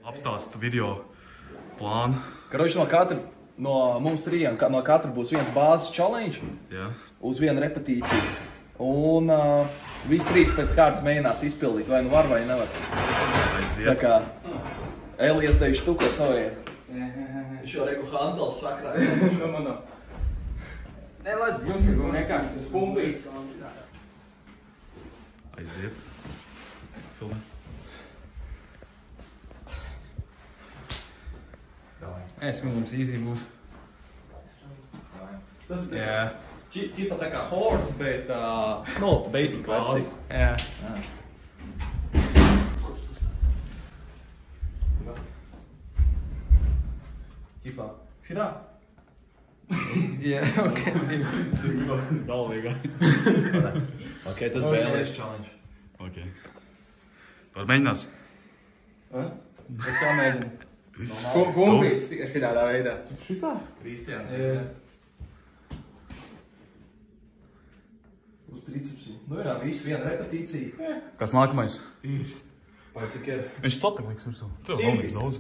Apstāst video plānu. Karoči no mums trījiem, no katra būs viens bāzes challenge uz vienu repetīciju. Un visi trīs pēc kārtas mēģinās izpildīt, vai nu var, vai nevar. Aiziet. Tā kā Elijas tevi štuko savajā. Viņš jau reku handels sakrāja. Nelaiž, jums ir vienkārši pumpīts. Aiziet. Filmē. Es mums easy būs. Tas ir ķipa tā kā horse, bet basic versija. Jā. Ķipā šitā? Jā, ok. Tas galvīgā. Ok, tas bija Elijas challenge. Ok. Var mēģinās? Es jāmēģinu. Pumpīts tikai šitādā veidā. Šitā? Kristians. Uz tricepsiem. Nu jā, visi viena repetīcija. Kas nākamais? Tīrst. Vai cik ir? Viņš slapti liks virsū. Tur vēl liekas daudz.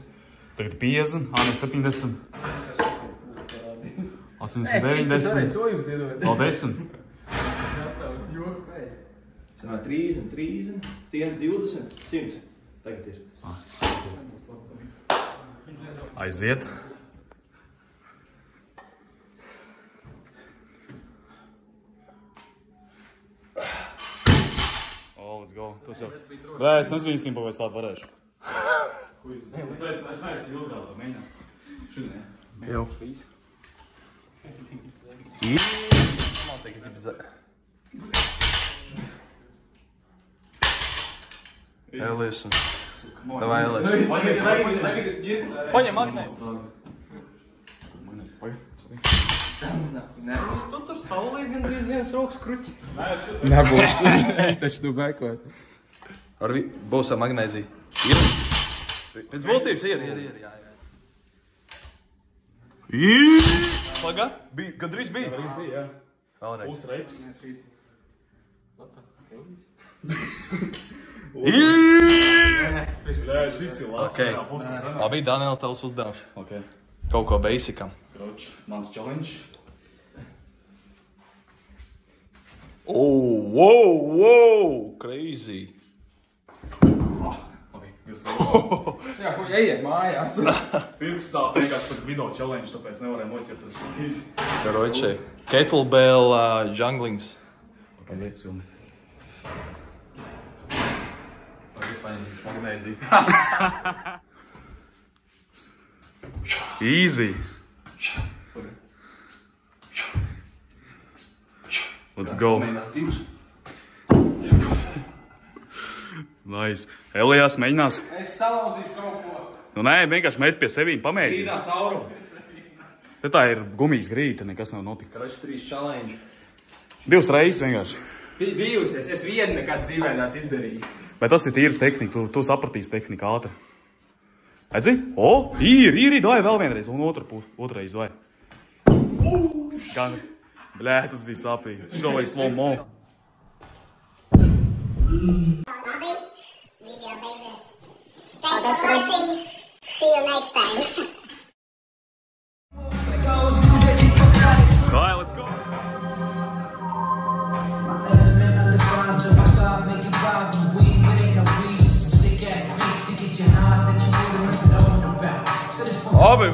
Tagad 50, 70. 80, 90. Vēl 10. Sanā 30, stiens 20, 100. Tagad ir. Aiziet. Let's go. Tas jau. Bē, es nezinu īstenībā, vai es tādu varēšu. Es neesmu ilgāk to mēģināt. Šodien, ne? Jau. Elijas. Davai, Elijas. Paņem magnēs. Nē, jūs tur saulīt gandrīz viens rokas kruķi. Nebūs. Taču tu bēkot. Būs ar magnēziju. Ir. Pēc būtības ir. Jā. Paga? Gandrīz bija. Gandrīz bija, jā. Vēlreiz. Uzreips. Nē, šis ir labs. Labi, Daniela, tavs uzdevums. Ok. Kaut ko basicam. Kroč, mans challenge. Oh, wow, crazy. Labi, jūs laikas. Jā, ko jāiet mājās. Pirks sāp vienkārši pēc video challenge, tāpēc nevarēja noķert ar šīs. Karoči, kettlebell junglings. Ok, liekas filmi. Pagaids paņemšu magnēziju. Easy. Let's go. Nice. Elijas mēģinās. Es salauzīšu kaut ko. Nu nē, vienkārši met pie sevīm pamēģini. Grīdā caurumu. Te tā ir gumijas grīta, nekas nav notika. Karoči, 3 challenge. 2 reizes vienkārši. Bijusies, es vienu nekad dzīvēnās izdarīju. Bet tas ir tīras tehnika, tu sapratīsi tehniku ātri. Edzi? O, ir, davai vēl vienreiz, un otrreiz, vai. Gan, blē, tas bija sāpīgi. Šo vajag slow-mo. Video basis. Thanks for watching. See you next time. Bye, let's go. Abi,